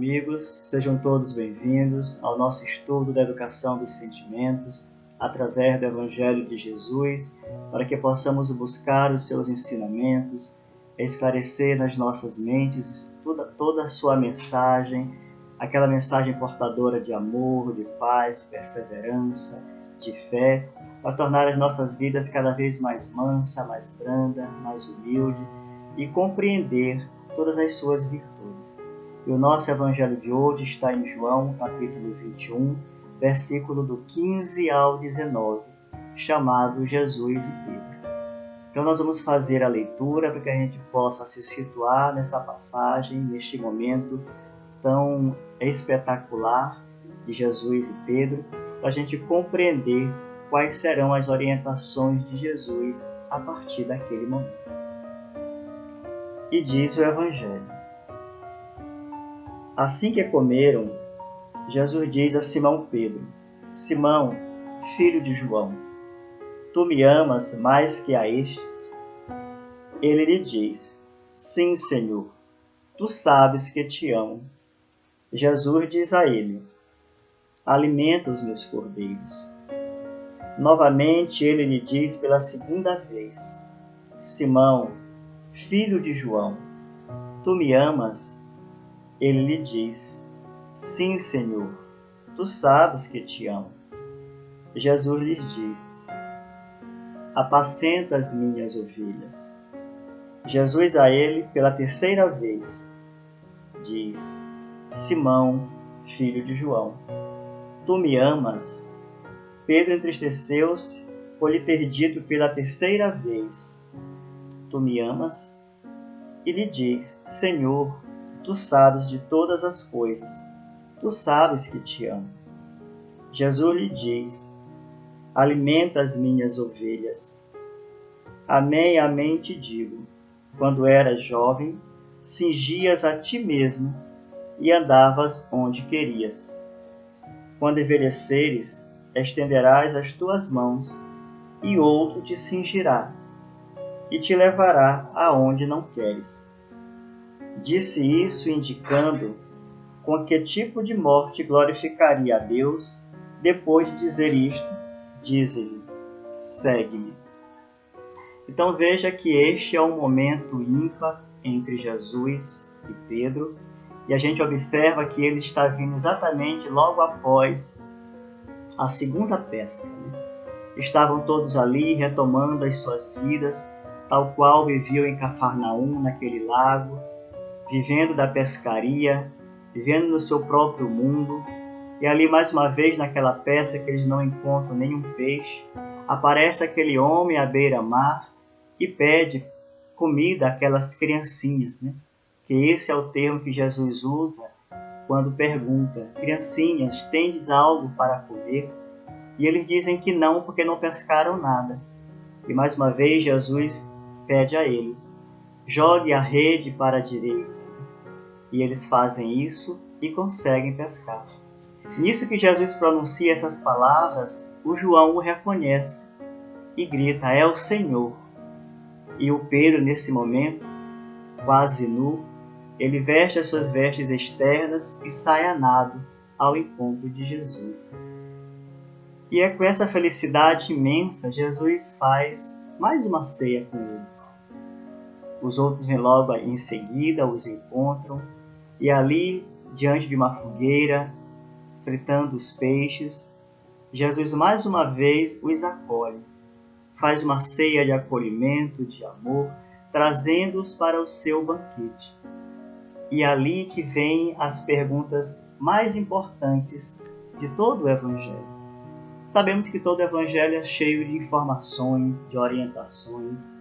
amigos, sejam todos bem-vindos ao nosso estudo da educação dos sentimentos através do Evangelho de Jesus, para que possamos buscar os seus ensinamentos, esclarecer nas nossas mentes toda a sua mensagem, aquela mensagem portadora de amor, de paz, de perseverança, de fé, para tornar as nossas vidas cada vez mais mansa, mais branda, mais humilde e compreender todas as suas virtudes. E o nosso Evangelho de hoje está em João, capítulo 21, versículo do 15 ao 19, chamado Jesus e Pedro. Então nós vamos fazer a leitura para que a gente possa se situar nessa passagem, neste momento tão espetacular de Jesus e Pedro, para a gente compreender quais serão as orientações de Jesus a partir daquele momento. E diz o Evangelho: assim que comeram, Jesus diz a Simão Pedro: Simão, filho de João, tu me amas mais que a estes? Ele lhe diz: sim, Senhor, tu sabes que te amo. Jesus diz a ele: alimenta os meus cordeiros. Novamente ele lhe diz pela segunda vez: Simão, filho de João, tu me amas? Ele lhe diz: sim, Senhor, tu sabes que te amo. Jesus lhe diz: apacenta as minhas ovelhas. Jesus a ele pela terceira vez diz: Simão, filho de João, tu me amas? Pedro entristeceu-se por lhe ter dito pela terceira vez: tu me amas? E lhe diz: Senhor, tu sabes de todas as coisas, tu sabes que te amo. Jesus lhe diz: alimenta as minhas ovelhas. Amém, amém te digo, quando eras jovem, cingias a ti mesmo e andavas onde querias. Quando envelheceres, estenderás as tuas mãos e outro te cingirá e te levará aonde não queres. Disse isso indicando com que tipo de morte glorificaria a Deus. Depois de dizer isto, diz-lhe: segue-me. Então veja que este é um momento ímpar entre Jesus e Pedro, e a gente observa que ele está vindo exatamente logo após a segunda pesca. Estavam todos ali retomando as suas vidas, tal qual viviam em Cafarnaum, naquele lago, vivendo da pescaria, vivendo no seu próprio mundo. E ali, mais uma vez, naquela pesca que eles não encontram nenhum peixe, aparece aquele homem à beira-mar e pede comida àquelas criancinhas, né? Que esse é o termo que Jesus usa quando pergunta: criancinhas, tendes algo para comer? E eles dizem que não, porque não pescaram nada. E mais uma vez Jesus pede a eles: jogue a rede para a direita. E eles fazem isso e conseguem pescar. Nisso que Jesus pronuncia essas palavras, o João o reconhece e grita: é o Senhor. E o Pedro, nesse momento, quase nu, ele veste as suas vestes externas e sai a nado ao encontro de Jesus. E é com essa felicidade imensa, Jesus faz mais uma ceia com eles. Os outros vêm logo em seguida, os encontram, e ali, diante de uma fogueira, fritando os peixes, Jesus mais uma vez os acolhe, faz uma ceia de acolhimento, de amor, trazendo-os para o seu banquete. E ali que vêm as perguntas mais importantes de todo o Evangelho. Sabemos que todo o Evangelho é cheio de informações, de orientações,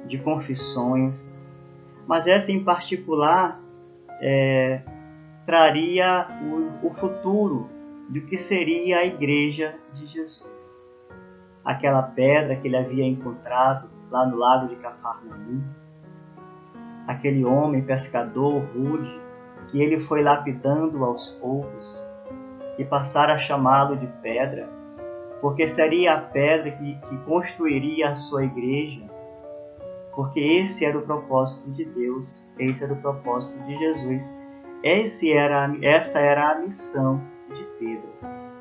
de confissões, mas essa em particular traria o futuro do que seria a Igreja de Jesus. Aquela pedra que ele havia encontrado lá no lago de Cafarnaum, aquele homem pescador rude que ele foi lapidando aos poucos e passara a chamá-lo de pedra, porque seria a pedra que construiria a sua igreja, porque esse era o propósito de Deus, esse era o propósito de Jesus, Essa era a missão de Pedro,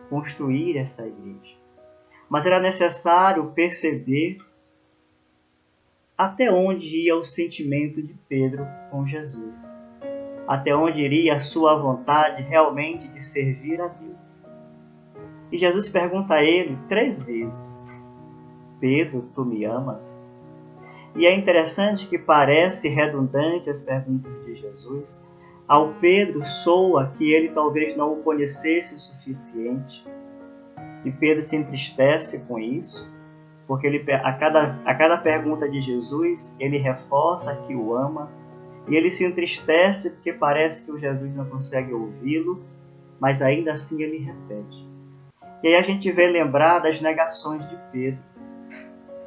construir essa igreja. Mas era necessário perceber até onde ia o sentimento de Pedro com Jesus, até onde iria a sua vontade realmente de servir a Deus. E Jesus pergunta a ele 3 vezes: Pedro, tu me amas? E é interessante que parece redundante as perguntas de Jesus. Ao Pedro soa que ele talvez não o conhecesse o suficiente. E Pedro se entristece com isso, porque a cada pergunta de Jesus, ele reforça que o ama, e ele se entristece porque parece que o Jesus não consegue ouvi-lo, mas ainda assim ele repete. E aí a gente vê lembrar das negações de Pedro.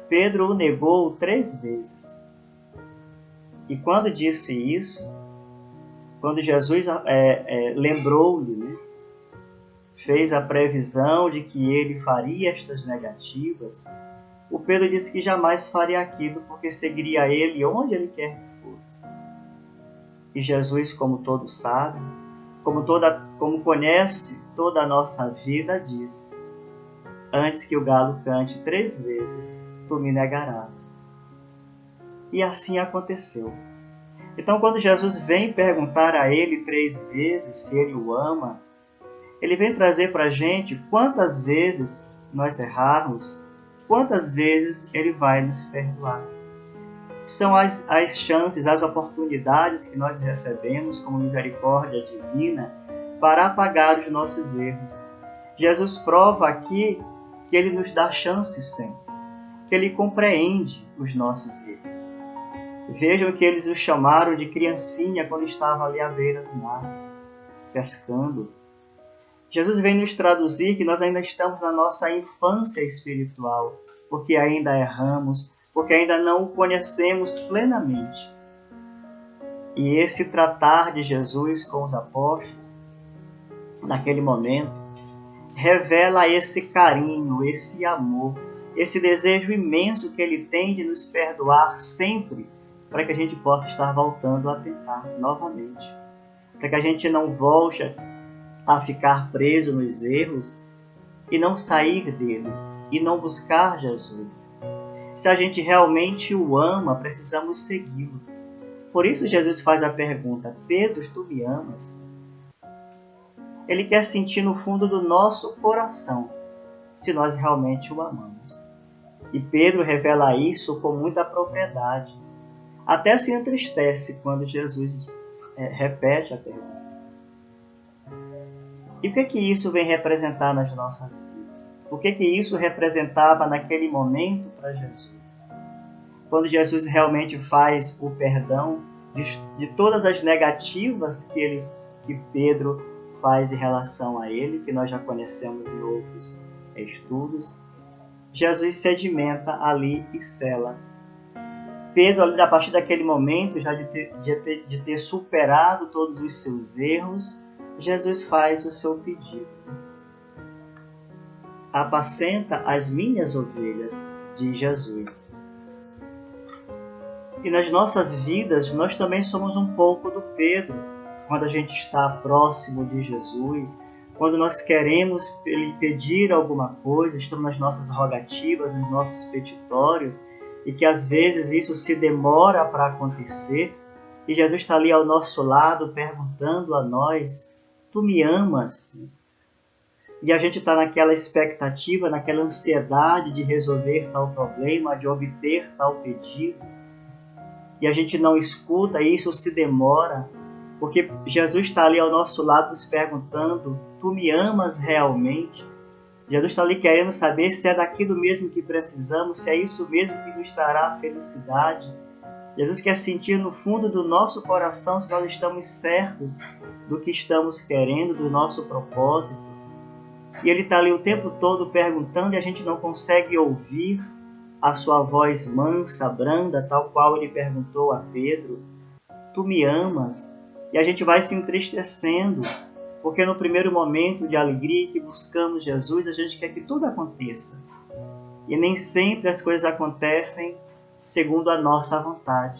Pedro o negou 3 vezes. E quando disse isso, quando Jesus lembrou-lhe, né, fez a previsão de que ele faria estas negativas, o Pedro disse que jamais faria aquilo, porque seguiria ele onde ele quer que fosse. E Jesus, como todos sabem, como conhece toda a nossa vida, diz: antes que o galo cante 3 vezes, tu me negarás. E assim aconteceu. Então, quando Jesus vem perguntar a ele 3 vezes se ele o ama, ele vem trazer para a gente quantas vezes nós errarmos, quantas vezes ele vai nos perdoar. São as chances, as oportunidades que nós recebemos como misericórdia divina para apagar os nossos erros. Jesus prova aqui que ele nos dá chance sempre, que ele compreende os nossos erros. Vejam que eles o chamaram de criancinha quando estava ali à beira do mar, pescando. Jesus vem nos traduzir que nós ainda estamos na nossa infância espiritual, porque ainda erramos, porque ainda não o conhecemos plenamente. E esse tratar de Jesus com os apóstolos, naquele momento, revela esse carinho, esse amor, esse desejo imenso que ele tem de nos perdoar sempre, para que a gente possa estar voltando a tentar novamente. Para que a gente não volte a ficar preso nos erros e não sair dele, e não buscar Jesus. Se a gente realmente o ama, precisamos segui-lo. Por isso Jesus faz a pergunta: Pedro, tu me amas? Ele quer sentir no fundo do nosso coração se nós realmente o amamos. E Pedro revela isso com muita propriedade. Até se entristece quando Jesus repete a pergunta. E o que isso vem representar nas nossas vidas? O que isso representava naquele momento para Jesus? Quando Jesus realmente faz o perdão de todas as negativas que Pedro faz em relação a ele, que nós já conhecemos em outros estudos, Jesus sedimenta ali e sela. Pedro, a partir daquele momento, já de ter superado todos os seus erros, Jesus faz o seu pedido. Apacenta as minhas ovelhas, diz Jesus. E nas nossas vidas, nós também somos um pouco do Pedro, quando a gente está próximo de Jesus, quando nós queremos lhe pedir alguma coisa, estamos nas nossas rogativas, nos nossos petitórios, e que às vezes isso se demora para acontecer, e Jesus está ali ao nosso lado perguntando a nós: tu me amas? E a gente está naquela expectativa, naquela ansiedade de resolver tal problema, de obter tal pedido, e a gente não escuta, e isso se demora, porque Jesus está ali ao nosso lado nos perguntando: tu me amas realmente? Jesus está ali querendo saber se é daquilo mesmo que precisamos, se é isso mesmo que nos trará felicidade. Jesus quer sentir no fundo do nosso coração se nós estamos certos do que estamos querendo, do nosso propósito. E ele está ali o tempo todo perguntando e a gente não consegue ouvir a sua voz mansa, branda, tal qual ele perguntou a Pedro: tu me amas? E a gente vai se entristecendo, porque no primeiro momento de alegria que buscamos Jesus, a gente quer que tudo aconteça. E nem sempre as coisas acontecem segundo a nossa vontade.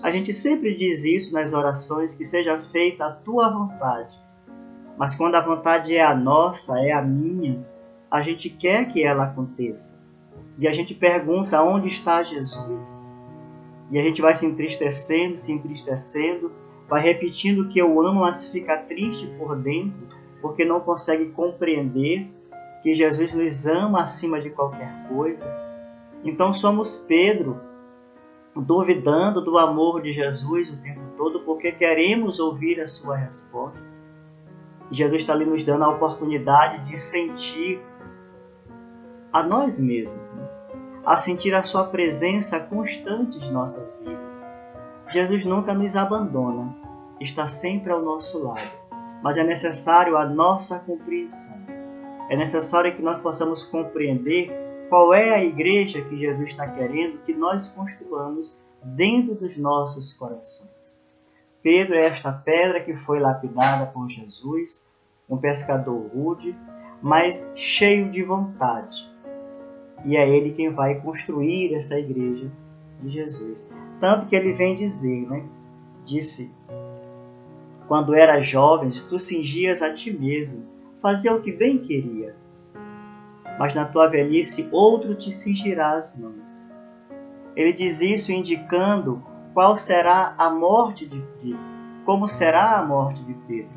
A gente sempre diz isso nas orações, que seja feita a tua vontade. Mas quando a vontade é a nossa, é a minha, a gente quer que ela aconteça. E a gente pergunta onde está Jesus. E a gente vai se entristecendo, vai repetindo que eu amo, mas fica triste por dentro, porque não consegue compreender que Jesus nos ama acima de qualquer coisa. Então somos Pedro, duvidando do amor de Jesus o tempo todo, porque queremos ouvir a sua resposta. E Jesus está ali nos dando a oportunidade de sentir a nós mesmos, né? A sentir a sua presença constante em nossas vidas. Jesus nunca nos abandona, está sempre ao nosso lado, mas é necessário a nossa compreensão. É necessário que nós possamos compreender qual é a igreja que Jesus está querendo que nós construamos dentro dos nossos corações. Pedro é esta pedra que foi lapidada por Jesus, um pescador rude, mas cheio de vontade. E é ele quem vai construir essa igreja de Jesus. Tanto que ele vem dizer, né? Disse, quando era jovem, tu cingias a ti mesmo, fazia o que bem queria. Mas na tua velhice outro te cingirá as mãos. Ele diz isso indicando qual será a morte de Pedro, como será a morte de Pedro.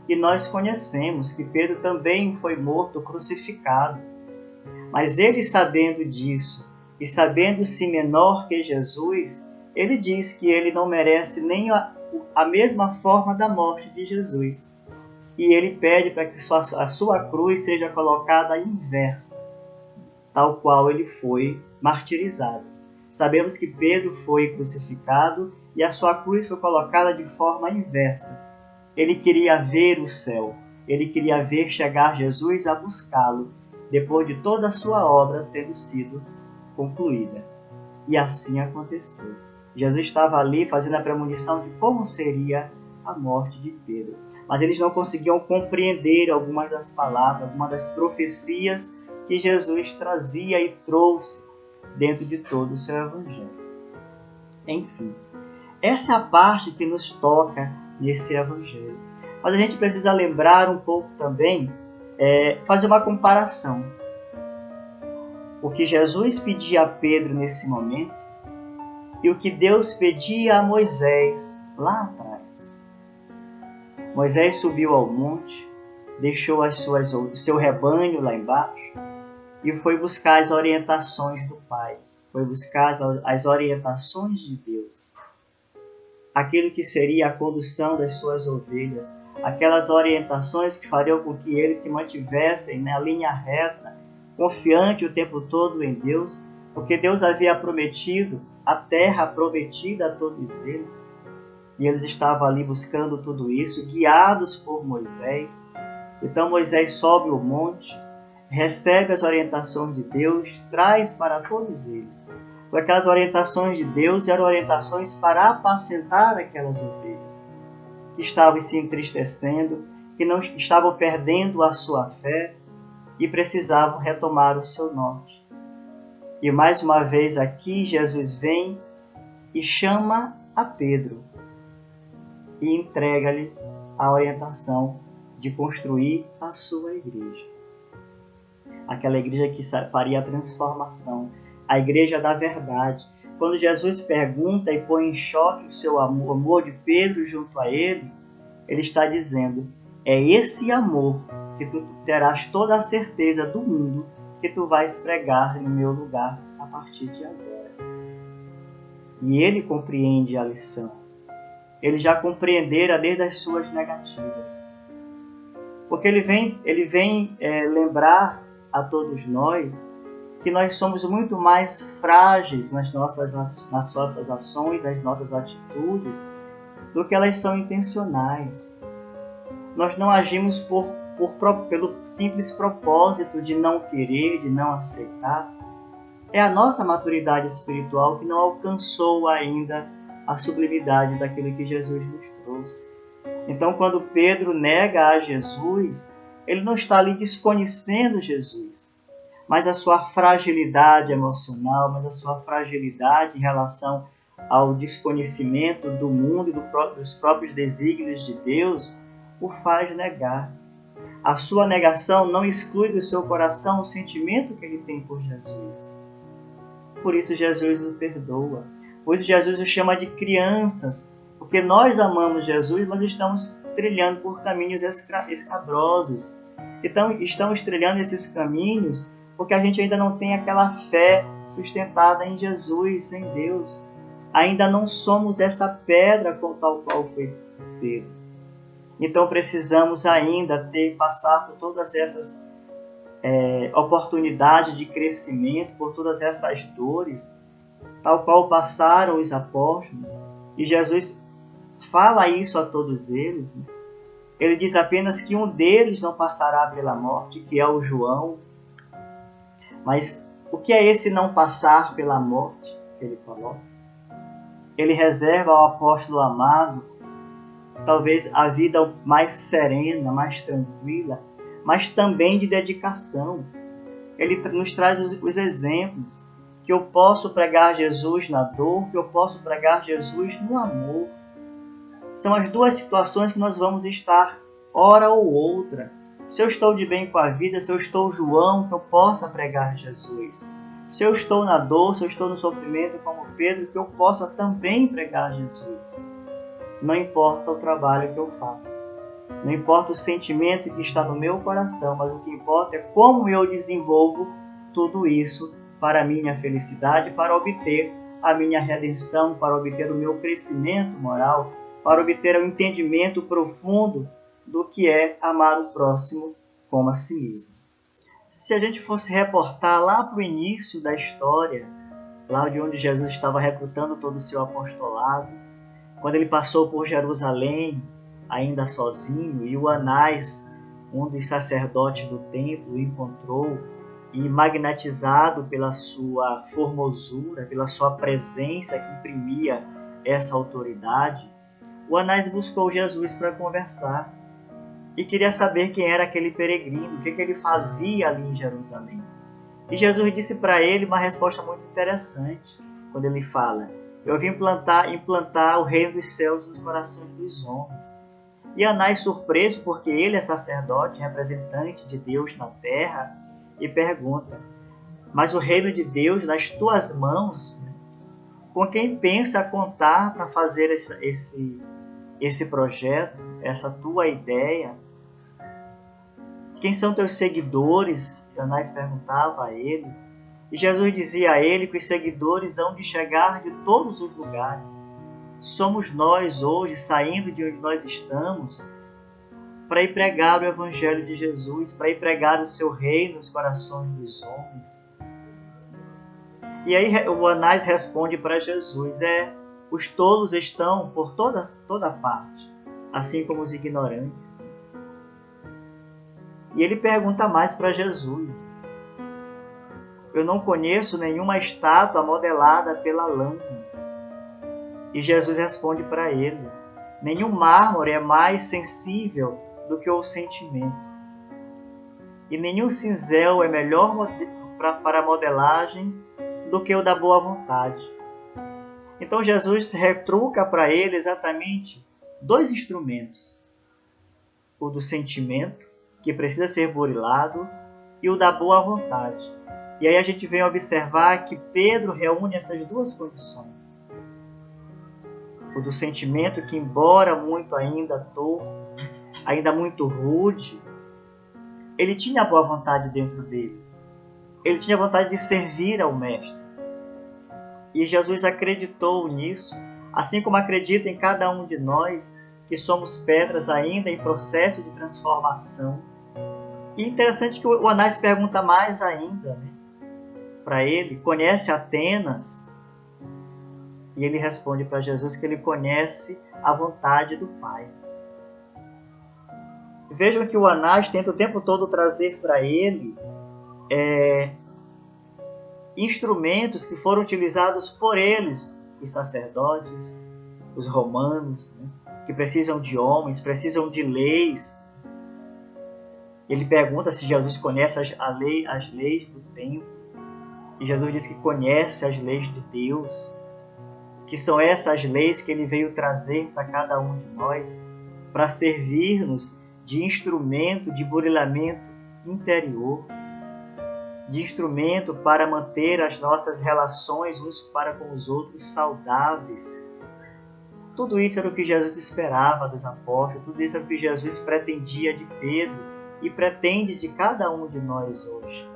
E nós conhecemos que Pedro também foi morto, crucificado. Mas ele, sabendo disso e sabendo-se menor que Jesus, ele diz que ele não merece nem a mesma forma da morte de Jesus. E ele pede para que a sua cruz seja colocada inversa, tal qual ele foi martirizado. Sabemos que Pedro foi crucificado e a sua cruz foi colocada de forma inversa. Ele queria ver o céu, ele queria ver chegar Jesus a buscá-lo, depois de toda a sua obra tendo sido concluída. E assim aconteceu. Jesus estava ali fazendo a premonição de como seria a morte de Pedro. Mas eles não conseguiam compreender algumas das palavras, algumas das profecias que Jesus trazia e trouxe dentro de todo o seu evangelho. Enfim, essa é a parte que nos toca nesse evangelho. Mas a gente precisa lembrar um pouco também, fazer uma comparação. O que Jesus pedia a Pedro nesse momento e o que Deus pedia a Moisés lá atrás. Moisés subiu ao monte, deixou o seu rebanho lá embaixo e foi buscar as orientações do Pai, foi buscar as orientações de Deus. Aquilo que seria a condução das suas ovelhas, aquelas orientações que fariam com que eles se mantivessem na linha reta, confiante o tempo todo em Deus, porque Deus havia prometido a terra prometida a todos eles. E eles estavam ali buscando tudo isso, guiados por Moisés. Então Moisés sobe o monte, recebe as orientações de Deus, traz para todos eles. Porque aquelas orientações de Deus eram orientações para apacentar aquelas ovelhas que estavam se entristecendo, que não estavam perdendo a sua fé e precisavam retomar o seu norte. E mais uma vez aqui Jesus vem e chama a Pedro e entrega-lhes a orientação de construir a sua igreja. Aquela igreja que faria a transformação, a igreja da verdade. Quando Jesus pergunta e põe em choque o seu amor, o amor de Pedro junto a ele, ele está dizendo, é esse amor que tu terás toda a certeza do mundo que tu vais pregar no meu lugar a partir de agora. E ele compreende a lição. Ele já compreendera desde as suas negativas. Porque ele vem lembrar a todos nós que nós somos muito mais frágeis nas nossas ações, nas nossas atitudes, do que elas são intencionais. Nós não agimos pelo simples propósito de não querer, de não aceitar. É a nossa maturidade espiritual que não alcançou ainda a sublimidade daquilo que Jesus nos trouxe. Então, quando Pedro nega a Jesus, ele não está ali desconhecendo Jesus, mas a sua fragilidade emocional, mas a sua fragilidade em relação ao desconhecimento do mundo e dos próprios desígnios de Deus, o faz negar. A sua negação não exclui do seu coração o sentimento que ele tem por Jesus. Por isso Jesus o perdoa. Por isso Jesus o chama de crianças, porque nós amamos Jesus, mas estamos trilhando por caminhos escabrosos. Então, estamos trilhando esses caminhos porque a gente ainda não tem aquela fé sustentada em Jesus, em Deus. Ainda não somos essa pedra tal qual foi Pedro. Então precisamos ainda passar por todas essas oportunidades de crescimento, por todas essas dores, tal qual passaram os apóstolos. E Jesus fala isso a todos eles, né? Ele diz apenas que um deles não passará pela morte, que é o João. Mas o que é esse não passar pela morte que ele coloca? Ele reserva ao apóstolo amado talvez a vida mais serena, mais tranquila, mas também de dedicação. Ele nos traz os exemplos que eu posso pregar Jesus na dor, que eu posso pregar Jesus no amor. São as duas situações que nós vamos estar, hora ou outra. Se eu estou de bem com a vida, se eu estou João, que eu possa pregar Jesus. Se eu estou na dor, se eu estou no sofrimento como Pedro, que eu possa também pregar Jesus. Não importa o trabalho que eu faço. Não importa o sentimento que está no meu coração, mas o que importa é como eu desenvolvo tudo isso para a minha felicidade, para obter a minha redenção, para obter o meu crescimento moral, para obter o entendimento profundo do que é amar o próximo como a si mesmo. Se a gente fosse reportar lá para o início da história, lá de onde Jesus estava recrutando todo o seu apostolado, quando ele passou por Jerusalém, ainda sozinho, e o Anás, um dos sacerdotes do templo, o encontrou, e magnetizado pela sua formosura, pela sua presença que imprimia essa autoridade, o Anás buscou Jesus para conversar e queria saber quem era aquele peregrino, o que ele fazia ali em Jerusalém. E Jesus disse para ele uma resposta muito interessante, quando ele fala: eu vim implantar o reino dos céus nos corações dos homens. E Anás, surpreso, porque ele é sacerdote, representante de Deus na terra, e pergunta: mas o reino de Deus nas tuas mãos, com quem pensa contar para fazer esse projeto, essa tua ideia? Quem são teus seguidores? Anás perguntava a ele. E Jesus dizia a ele que os seguidores hão de chegar de todos os lugares. Somos nós hoje, saindo de onde nós estamos, para ir pregar o Evangelho de Jesus, para ir pregar o seu reino nos corações dos homens. E aí o Anás responde para Jesus: os tolos estão por toda parte, assim como os ignorantes. E ele pergunta mais para Jesus: eu não conheço nenhuma estátua modelada pela lâmina. E Jesus responde para ele: nenhum mármore é mais sensível do que o sentimento. E nenhum cinzel é melhor para a modelagem do que o da boa vontade. Então Jesus retruca para ele exatamente dois instrumentos: o do sentimento, que precisa ser burilado, e o da boa vontade. E aí a gente vem observar que Pedro reúne essas duas condições. O do sentimento, que embora muito ainda torto, ainda muito rude, ele tinha a boa vontade dentro dele. Ele tinha vontade de servir ao Mestre. E Jesus acreditou nisso, assim como acredita em cada um de nós, que somos pedras ainda em processo de transformação. E interessante que o Anás pergunta mais ainda, né, para ele: conhece Atenas? E ele responde para Jesus que ele conhece a vontade do Pai. Vejam que o Anás tenta o tempo todo trazer para ele instrumentos que foram utilizados por eles, os sacerdotes, os romanos, né, que precisam de homens, precisam de leis. Ele pergunta se Jesus conhece as leis do templo. E Jesus diz que conhece as leis de Deus. que são essas leis que ele veio trazer para cada um de nós, para servir-nos de instrumento de burilamento interior, de instrumento para manter as nossas relações uns para com os outros saudáveis. Tudo isso era o que Jesus esperava dos apóstolos, tudo isso era o que Jesus pretendia de Pedro e pretende de cada um de nós hoje.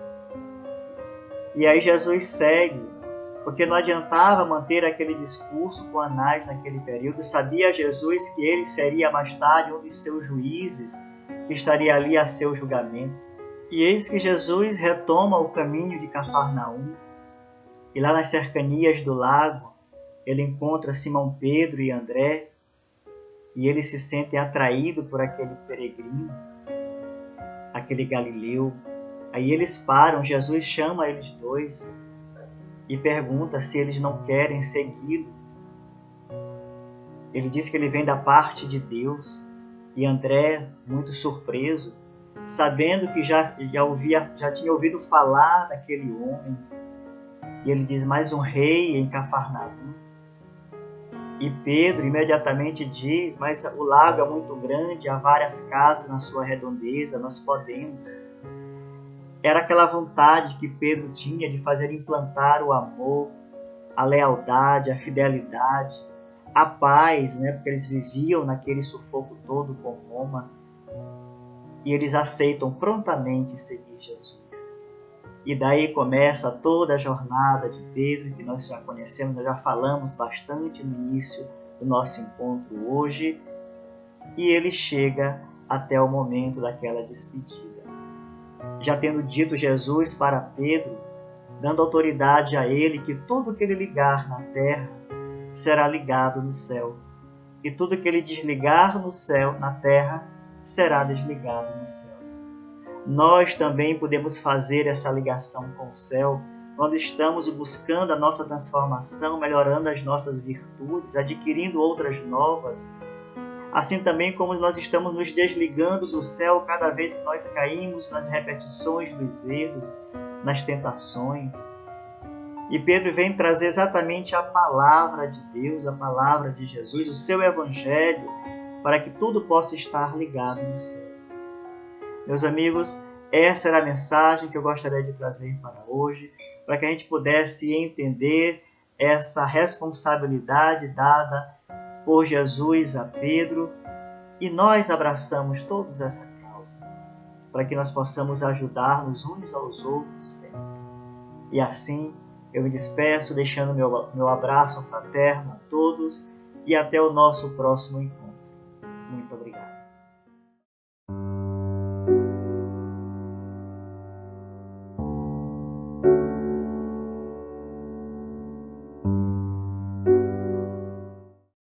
E aí Jesus segue, porque não adiantava manter aquele discurso com Anás naquele período. Sabia Jesus que ele seria mais tarde um dos seus juízes, que estaria ali a seu julgamento. E eis que Jesus retoma o caminho de Cafarnaum, e lá nas cercanias do lago, ele encontra Simão Pedro e André, e ele se sente atraído por aquele peregrino, aquele galileu. Aí eles param, Jesus chama eles dois e pergunta se eles não querem segui-lo. Ele diz que ele vem da parte de Deus, e André, muito surpreso, sabendo que já tinha ouvido falar daquele homem, e ele diz: mais um rei em Cafarnaum. E Pedro imediatamente diz: mas o lago é muito grande, há várias casas na sua redondeza, nós podemos. Era aquela vontade que Pedro tinha de fazer implantar o amor, a lealdade, a fidelidade, a paz, porque eles viviam naquele sufoco todo com Roma. E eles aceitam prontamente seguir Jesus. E daí começa toda a jornada de Pedro, que nós já conhecemos, nós já falamos bastante no início do nosso encontro hoje. E ele chega até o momento daquela despedida. Já tendo dito Jesus para Pedro, dando autoridade a ele, que tudo que ele ligar na terra será ligado no céu, e tudo que ele desligar no céu, na terra, será desligado nos céus. Nós também podemos fazer essa ligação com o céu quando estamos buscando a nossa transformação, melhorando as nossas virtudes, adquirindo outras novas. Assim também como nós estamos nos desligando do céu cada vez que nós caímos nas repetições dos erros, nas tentações. E Pedro vem trazer exatamente a palavra de Deus, a palavra de Jesus, o seu evangelho, para que tudo possa estar ligado nos céus. Meus amigos, essa era a mensagem que eu gostaria de trazer para hoje, para que a gente pudesse entender essa responsabilidade dada por Jesus a Pedro, e nós abraçamos todos essa causa, para que nós possamos ajudar-nos uns aos outros sempre. E assim, eu me despeço, deixando meu abraço fraterno a todos, e até o nosso próximo encontro.